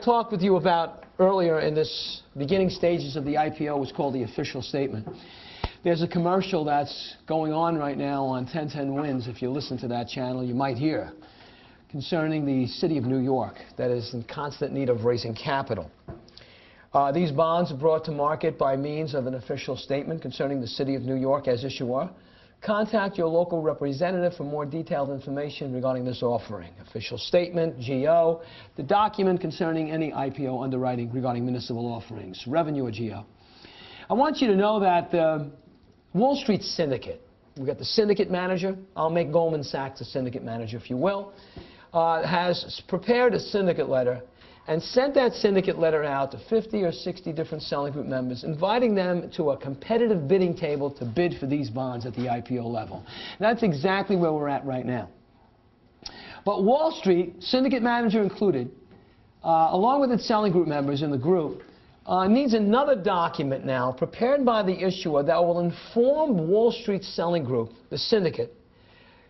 Talked with you about earlier in this beginning stages of the IPO was called the official statement. There's a commercial that's going on right now on 1010 Wins. If you listen to that channel, you might hear concerning the city of New York that is in constant need of raising capital. These bonds are brought to market by means of an official statement concerning the city of New York as issuer. Contact your local representative for more detailed information regarding this offering. Official statement, GO, the document concerning any IPO underwriting regarding municipal offerings, revenue or GO. I want you to know that the Wall Street syndicate, we've got the syndicate manager, I'll make Goldman Sachs a syndicate manager if you will, has prepared a syndicate letter and sent that syndicate letter out to 50 or 60 different selling group members, inviting them to a competitive bidding table to bid for these bonds at the IPO level. And that's exactly where we're at right now. But Wall Street, syndicate manager included, along with its selling group members in the group, needs another document now prepared by the issuer that will inform Wall Street's selling group, the syndicate,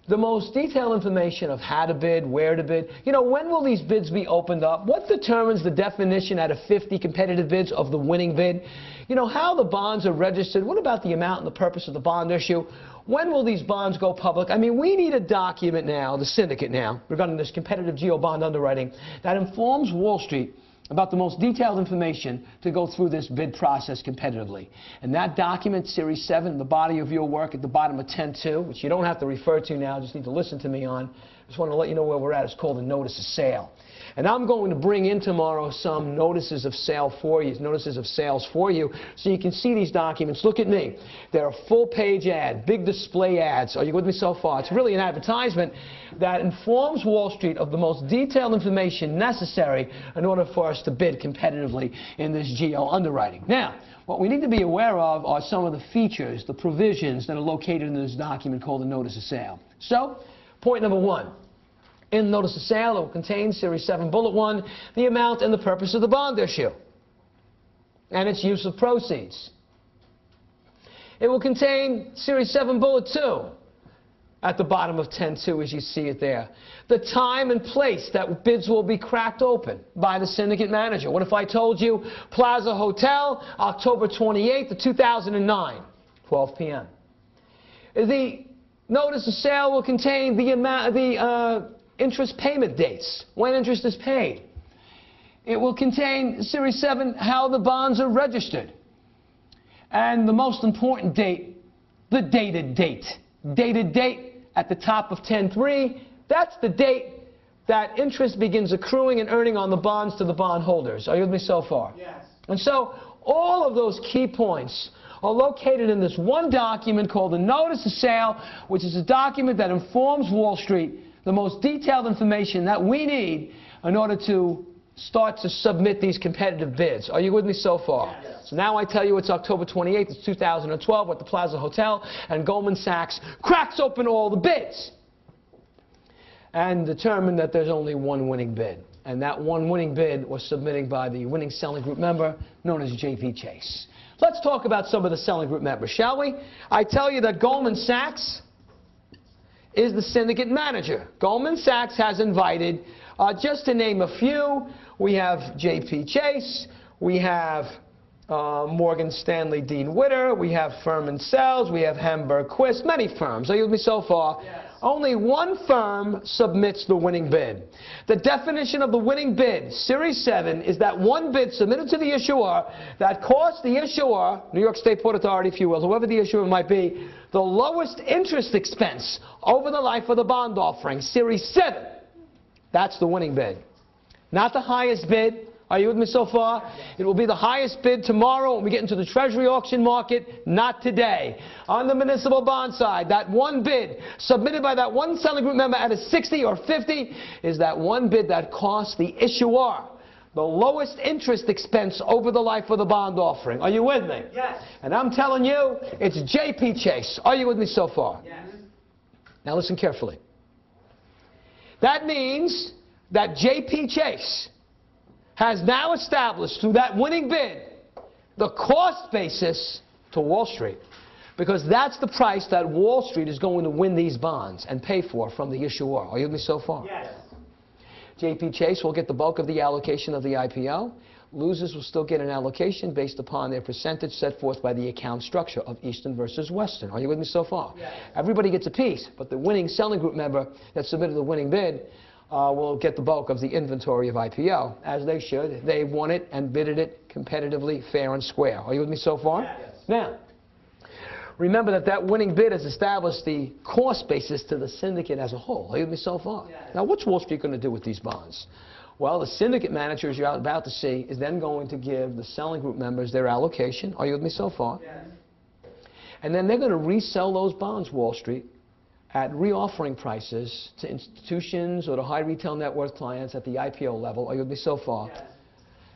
the most detailed information of how to bid, where to bid. You know, when will these bids be opened up? What determines the definition out of 50 competitive bids of the winning bid? You know, how the bonds are registered. What about the amount and the purpose of the bond issue? When will these bonds go public? I mean, we need a document now, the syndicate now, regarding this competitive GO bond underwriting that informs Wall Street about the most detailed information to go through this bid process competitively. And that document, Series 7, the body of your work at the bottom of 10.2, which you don't have to refer to now, just need to listen to me on. Just want to let you know where we're at. It's called a notice of sale. And I'm going to bring in tomorrow some notices of sale for you, notices of sales for you, so you can see these documents. Look at me. They're a full-page ad, big display ads. Are you with me so far? It's really an advertisement that informs Wall Street of the most detailed information necessary in order for us to bid competitively in this GO underwriting. Now, what we need to be aware of are some of the features, the provisions that are located in this document called the notice of sale. So, point number one. In the notice of sale, it will contain Series 7 Bullet 1, the amount and the purpose of the bond issue, and its use of proceeds. It will contain Series 7 Bullet 2, at the bottom of 10.2 as you see it there. The time and place that bids will be cracked open by the syndicate manager. What if I told you Plaza Hotel, October 28th of 2009, 12 p.m. The notice of sale will contain the interest payment dates, when interest is paid. It will contain, Series 7, how the bonds are registered. And the most important date, the dated date. Dated date at the top of 10.3, that's the date that interest begins accruing and earning on the bonds to the bondholders. Are you with me so far? Yes. And so all of those key points are located in this one document called the Notice of Sale, which is a document that informs Wall Street the most detailed information that we need in order to start to submit these competitive bids. Are you with me so far? Yes. So now I tell you it's October 28th, it's 2012 at the Plaza Hotel, and Goldman Sachs cracks open all the bids and determined that there's only one winning bid. And that one winning bid was submitted by the winning selling group member known as JP Chase. Let's talk about some of the selling group members, shall we? I tell you that Goldman Sachs is the syndicate manager. Goldman Sachs has invited, just to name a few, we have JP Chase, we have Morgan Stanley Dean Witter, we have Furman Sells, we have Hamburg Quist, many firms. Are you with me so far? Yes. Only one firm submits the winning bid. The definition of the winning bid, Series 7, is that one bid submitted to the issuer that costs the issuer, New York State Port Authority if you will, whoever the issuer might be, the lowest interest expense over the life of the bond offering. Series 7, that's the winning bid. Not the highest bid. Are you with me so far? It will be the highest bid tomorrow when we get into the Treasury auction market, not today. On the municipal bond side, that one bid submitted by that one selling group member at a 60 or 50 is that one bid that costs the issuer the lowest interest expense over the life of the bond offering. Are you with me? Yes. And I'm telling you, it's JP Chase. Are you with me so far? Yes. Now listen carefully. That means that JP Chase has now established through that winning bid the cost basis to Wall Street, because that's the price that Wall Street is going to win these bonds and pay for from the issuer. Are you with me so far? Yes. JP Chase will get the bulk of the allocation of the IPO. Losers will still get an allocation based upon their percentage set forth by the account structure of Eastern versus Western. Are you with me so far? Yes. Everybody gets a piece, but the winning selling group member that submitted the winning bid will get the bulk of the inventory of IPO, as they should. They won it and bidded it competitively, fair and square. Are you with me so far? Yes. Now, remember that winning bid has established the cost basis to the syndicate as a whole. Are you with me so far? Yes. Now, what's Wall Street going to do with these bonds? Well, the syndicate manager, as you're about to see, is then going to give the selling group members their allocation. Are you with me so far? Yes. And then they're going to resell those bonds, Wall Street, at reoffering prices to institutions or to high retail net worth clients at the IPO level. Are you with me so far? Yes.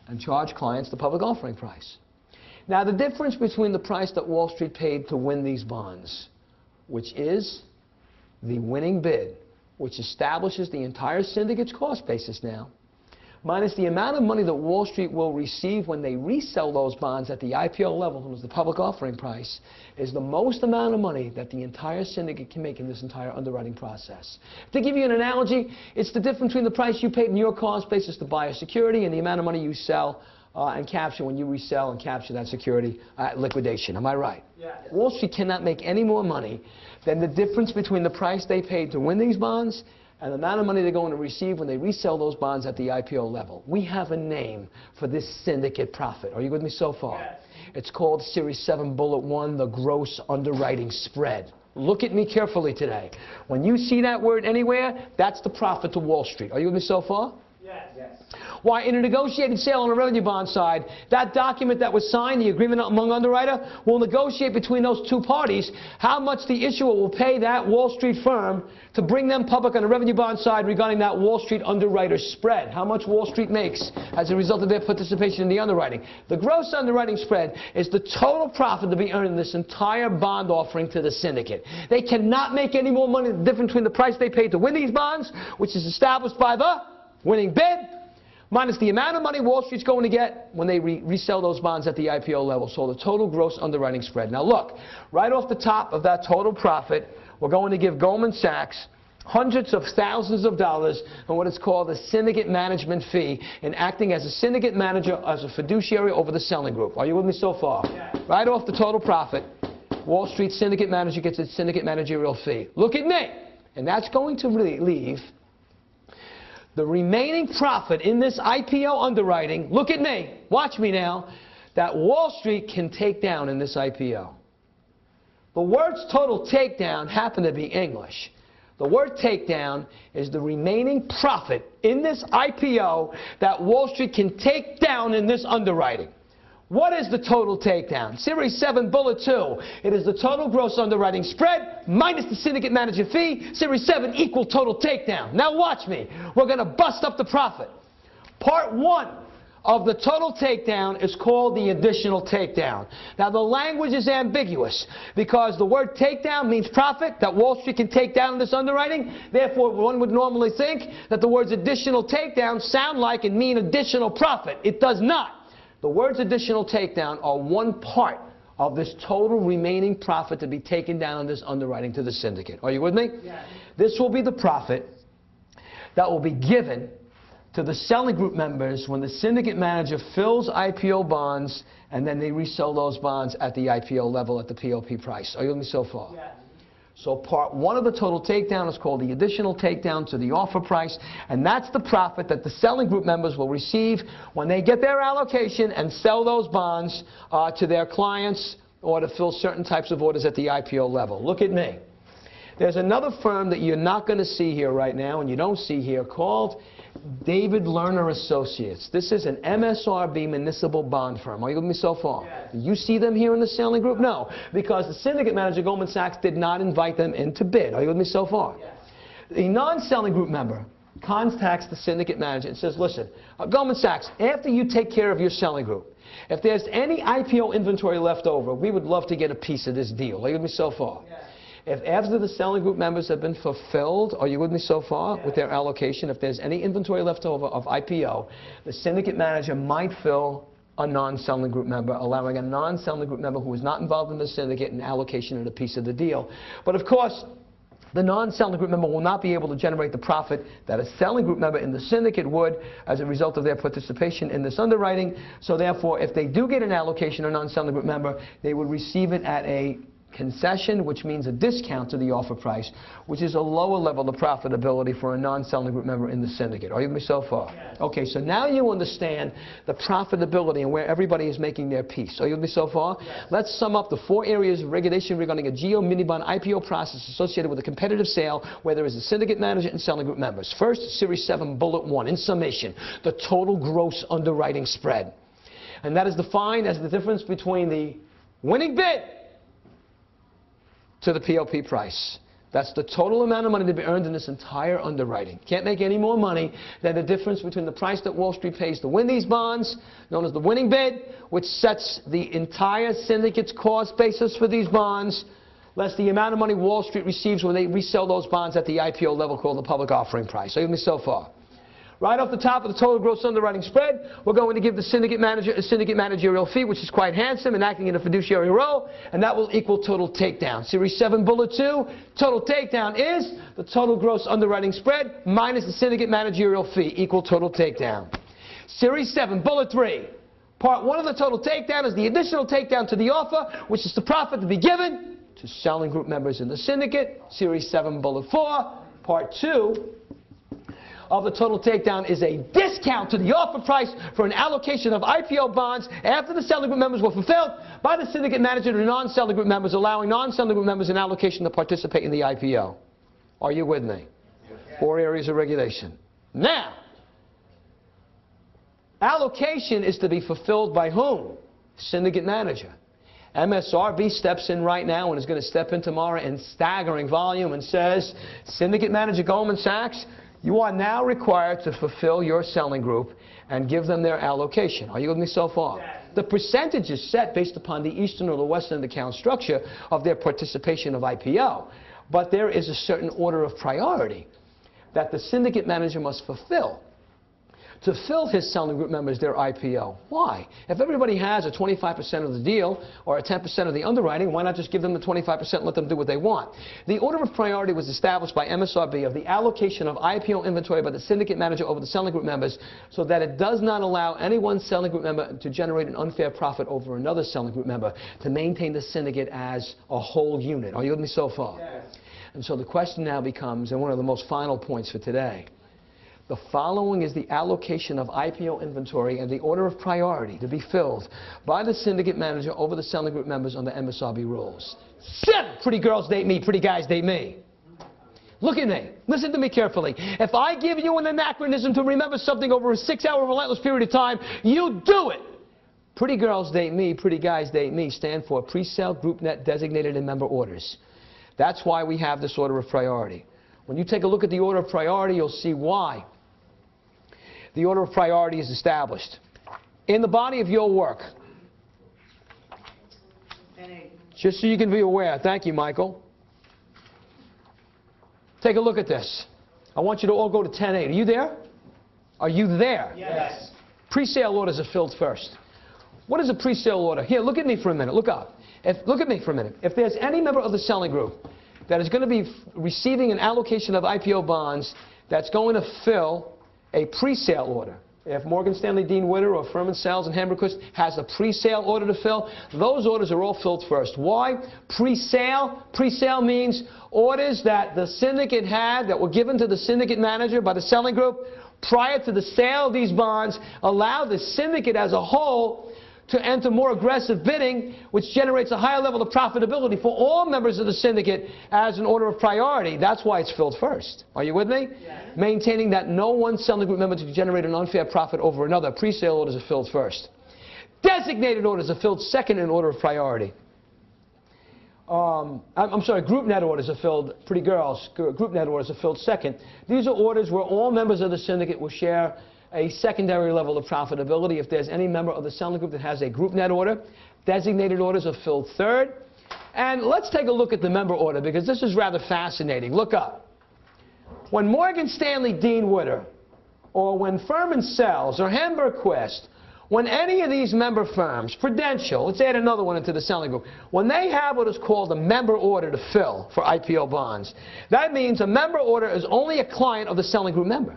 And charge clients the public offering price. Now, the difference between the price that Wall Street paid to win these bonds, which is the winning bid, which establishes the entire syndicate's cost basis now, minus the amount of money that Wall Street will receive when they resell those bonds at the IPO level, which is the public offering price, is the most amount of money that the entire syndicate can make in this entire underwriting process. To give you an analogy, it's the difference between the price you paid in your cost basis to buy a security and the amount of money you sell and capture when you resell and capture that security at liquidation. Am I right? Yes. Wall Street cannot make any more money than the difference between the price they paid to win these bonds and the amount of money they're going to receive when they resell those bonds at the IPO level. We have a name for this syndicate profit. Are you with me so far? Yes. It's called Series 7 Bullet 1, the gross underwriting spread. Look at me carefully today. When you see that word anywhere, that's the profit to Wall Street. Are you with me so far? Yes. Yes. Why, in a negotiated sale on a revenue bond side, that document that was signed, the agreement among underwriter, will negotiate between those two parties how much the issuer will pay that Wall Street firm to bring them public on the revenue bond side regarding that Wall Street underwriter spread, how much Wall Street makes as a result of their participation in the underwriting. The gross underwriting spread is the total profit to be earned in this entire bond offering to the syndicate. They cannot make any more money than the difference between the price they paid to win these bonds, which is established by the winning bid, minus the amount of money Wall Street's going to get when they resell those bonds at the IPO level. So the total gross underwriting spread. Now look, right off the top of that total profit, we're going to give Goldman Sachs hundreds of thousands of dollars on what is called a syndicate management fee in acting as a syndicate manager, as a fiduciary over the selling group. Are you with me so far? Yeah. Right off the total profit, Wall Street syndicate manager gets a syndicate managerial fee. Look at me. And that's going to leave the remaining profit in this IPO underwriting, look at me, watch me now, that Wall Street can take down in this IPO. The words total takedown happen to be English. The word takedown is the remaining profit in this IPO that Wall Street can take down in this underwriting. What is the total takedown? Series 7 Bullet 2. It is the total gross underwriting spread minus the syndicate manager fee. Series 7 equal total takedown. Now watch me. We're going to bust up the profit. Part 1 of the total takedown is called the additional takedown. Now the language is ambiguous because the word takedown means profit that Wall Street can take down in this underwriting. Therefore, one would normally think that the words additional takedown sound like and mean additional profit. It does not. The words additional takedown are one part of this total remaining profit to be taken down on this underwriting to the syndicate. Are you with me? Yes. This will be the profit that will be given to the selling group members when the syndicate manager fills IPO bonds and then they resell those bonds at the IPO level at the POP price. Are you with me so far? Yes. So part 1 of the total takedown is called the additional takedown to the offer price, and that's the profit that the selling group members will receive when they get their allocation and sell those bonds to their clients or to fill certain types of orders at the IPO level. Look at me. There's another firm that you're not going to see here right now and you don't see here called David Lerner Associates. This is an MSRB municipal bond firm. Are you with me so far? Yes. Do you see them here in the selling group? No, because the syndicate manager, Goldman Sachs, did not invite them in to bid. Are you with me so far? Yes. The non-selling group member contacts the syndicate manager and says, listen, Goldman Sachs, after you take care of your selling group, if there's any IPO inventory left over, we would love to get a piece of this deal. Are you with me so far? Yes. If after the selling group members have been fulfilled, are you with me so far, with their allocation, if there's any inventory left over of IPO, the syndicate manager might fill a non-selling group member, allowing a non-selling group member who is not involved in the syndicate an allocation and a piece of the deal. But of course, the non-selling group member will not be able to generate the profit that a selling group member in the syndicate would as a result of their participation in this underwriting. So therefore, if they do get an allocation, a non-selling group member, they would receive it at a concession, which means a discount to the offer price, which is a lower level of profitability for a non-selling group member in the syndicate. Are you with me so far? Yes. Okay, so now you understand the profitability and where everybody is making their piece. Are you with me so far? Yes. Let's sum up the 4 areas of regulation regarding a GO mini-bond IPO process associated with a competitive sale where there is a syndicate manager and selling group members. First, Series 7, Bullet 1, in summation, the total gross underwriting spread. And that is defined as the difference between the winning bid to the PLP price. That's the total amount of money to be earned in this entire underwriting. Can't make any more money than the difference between the price that Wall Street pays to win these bonds, known as the winning bid, which sets the entire syndicate's cost basis for these bonds, less the amount of money Wall Street receives when they resell those bonds at the IPO level called the public offering price. Are you with me so far? Right off the top of the total gross underwriting spread, we're going to give the syndicate manager a syndicate managerial fee, which is quite handsome and acting in a fiduciary role, and that will equal total takedown. Series 7, Bullet 2, total takedown is the total gross underwriting spread minus the syndicate managerial fee, equal total takedown. Series 7, Bullet 3, Part 1 of the total takedown is the additional takedown to the offer, which is the profit to be given to selling group members in the syndicate. Series 7, Bullet 4, Part 2 of the total takedown is a discount to the offer price for an allocation of IPO bonds after the selling group members were fulfilled by the syndicate manager to non-selling group members, allowing non-selling group members an allocation to participate in the IPO. Are you with me? Yes. 4 areas of regulation. Now, allocation is to be fulfilled by whom? Syndicate manager. MSRB steps in right now and is going to step in tomorrow in staggering volume and says, syndicate manager Goldman Sachs, you are now required to fulfill your selling group and give them their allocation. Are you with me so far? Yes. The percentage is set based upon the eastern or the western account structure of their participation of IPO. But there is a certain order of priority that the syndicate manager must fulfill to fill his selling group members their IPO. Why? If everybody has a 25% of the deal or a 10% of the underwriting, why not just give them the 25% and let them do what they want? The order of priority was established by MSRB of the allocation of IPO inventory by the syndicate manager over the selling group members so that it does not allow any one selling group member to generate an unfair profit over another selling group member, to maintain the syndicate as a whole unit. Are you with me so far? Yes. And so the question now becomes, and one of the most final points for today, the following is the allocation of IPO inventory and the order of priority to be filled by the syndicate manager over the selling group members under MSRB rules. 7. Pretty girls date me, pretty guys date me. Look at me. Listen to me carefully. If I give you an anachronism to remember something over a 6-hour relentless period of time, you do it. Pretty girls date me, pretty guys date me stand for pre-sale, group net, designated, and member orders. That's why we have this order of priority. When you take a look at the order of priority, you'll see why the order of priority is established. In the body of your work, just so you can be aware, thank you, Michael. Take a look at this. I want you to all go to 10.8. Are you there? Are you there? Yes. Pre-sale orders are filled first. What is a pre-sale order? Here, look at me for a minute. Look up. Look at me for a minute. If there's any member of the selling group that is going to be receiving an allocation of IPO bonds that's going to fill a pre-sale order. If Morgan Stanley Dean Witter or Furman Sales and Hamburg has a pre-sale order to fill, those orders are all filled first. Why? Pre-sale. Pre-sale means orders that the syndicate had that were given to the syndicate manager by the selling group prior to the sale of these bonds, allow the syndicate as a whole to enter more aggressive bidding, which generates a higher level of profitability for all members of the syndicate as an order of priority. That's why it's filled first. Are you with me? Yes. Maintaining that no one selling group member to generate an unfair profit over another. Pre-sale orders are filled first. Designated orders are filled second in order of priority. I'm sorry, group net orders are filled, pretty girls, group net orders are filled second. These are orders where all members of the syndicate will share a secondary level of profitability. If there's any member of the selling group that has a group net order, designated orders are filled third. And let's take a look at the member order, because this is rather fascinating. Look up. When Morgan Stanley Dean Witter, or when Furman Sales or Hamburg Quest, when any of these member firms, Prudential, let's add another one into the selling group, when they have what is called a member order to fill for IPO bonds, that means a member order is only a client of the selling group member.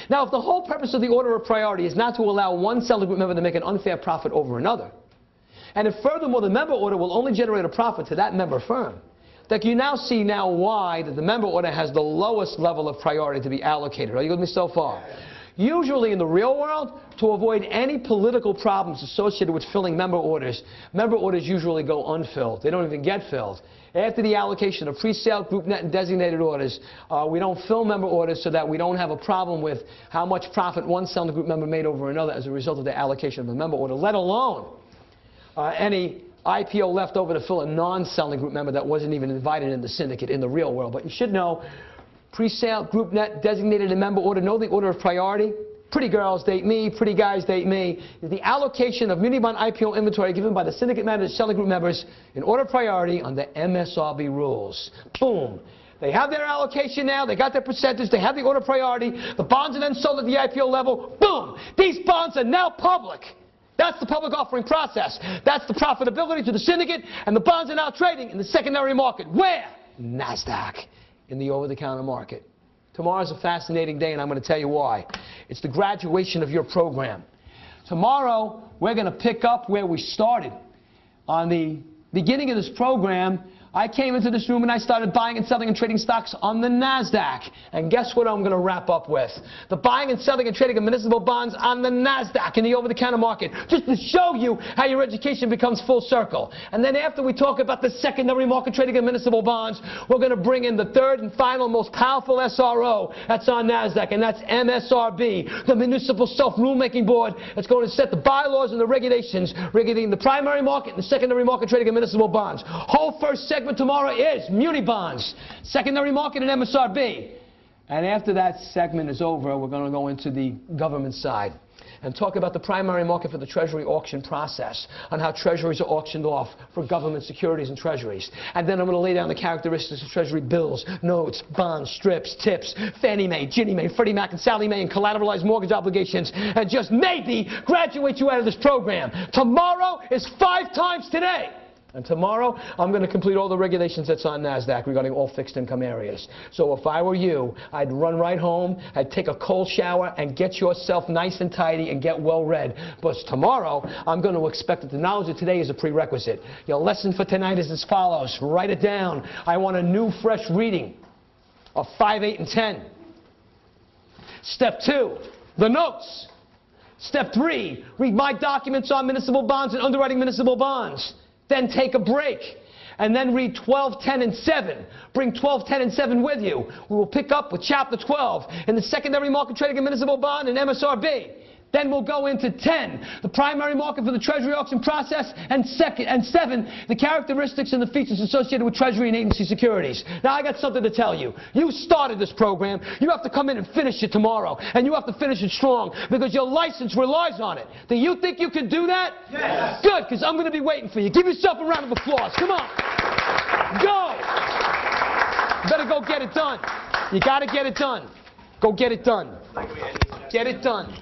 Now, if the whole purpose of the order of priority is not to allow one selling group member to make an unfair profit over another, and if furthermore the member order will only generate a profit to that member firm, that you now see why that the member order has the lowest level of priority to be allocated. Are you with me so far? Usually in the real world, to avoid any political problems associated with filling member orders usually go unfilled. They don't even get filled. After the allocation of pre-sale, group net, and designated orders, we don't fill member orders so that we don't have a problem with how much profit one selling group member made over another as a result of the allocation of a member order, let alone any IPO left over to fill a non-selling group member that wasn't even invited in the syndicate in the real world. But you should know, pre-sale, group net, designated, and member order, know the order of priority. Pretty girls date me, pretty guys date me. The allocation of muni bond IPO inventory given by the syndicate managers, selling group members in order of priority on the MSRB rules. Boom. They have their allocation now, they got their percentage, they have the order of priority, the bonds are then sold at the IPO level. Boom. These bonds are now public. That's the public offering process. That's the profitability to the syndicate, and the bonds are now trading in the secondary market. Where? NASDAQ, in the over-the-counter market. Tomorrow's a fascinating day, and I'm going to tell you why. It's the graduation of your program. Tomorrow, we're going to pick up where we started. On the beginning of this program, I came into this room and I started buying and selling and trading stocks on the NASDAQ. And guess what I'm going to wrap up with? The buying and selling and trading of municipal bonds on the NASDAQ in the over-the-counter market, just to show you how your education becomes full circle. And then after we talk about the secondary market trading of municipal bonds, we're going to bring in the third and final most powerful SRO that's on NASDAQ, and that's MSRB, the Municipal Self-Rulemaking Board that's going to set the bylaws and the regulations regulating the primary market and the secondary market trading of municipal bonds. Whole first segment tomorrow is muni bonds, secondary market, and MSRB. And after that segment is over, we're going to go into the government side and talk about the primary market for the Treasury auction process, on how Treasuries are auctioned off for government securities and Treasuries. And then I'm going to lay down the characteristics of Treasury bills, notes, bonds, strips, tips, Fannie Mae, Ginnie Mae, Freddie Mac, and Sallie Mae, and collateralized mortgage obligations, and just maybe graduate you out of this program. Tomorrow is 5 times today. And tomorrow, I'm going to complete all the regulations that's on NASDAQ regarding all fixed income areas. So if I were you, I'd run right home, I'd take a cold shower, and get yourself nice and tidy and get well read. But tomorrow, I'm going to expect that the knowledge of today is a prerequisite. Your lesson for tonight is as follows. Write it down. I want a new, fresh reading of 5, 8, and 10. Step 2, the notes. Step 3, read my documents on municipal bonds and underwriting municipal bonds. Then take a break, and then read 12, 10, and 7. Bring 12, 10, and 7 with you. We will pick up with Chapter 12 in the secondary market trading of municipal bond and MSRB. Then we'll go into 10, the primary market for the Treasury auction process, and 7, the characteristics and the features associated with Treasury and agency securities. Now, I got something to tell you. You started this program. You have to come in and finish it tomorrow, and you have to finish it strong, because your license relies on it. Do you think you can do that? Yes. Good, because I'm going to be waiting for you. Give yourself a round of applause. Come on. Go. You better go get it done. You got to get it done. Go get it done. Get it done.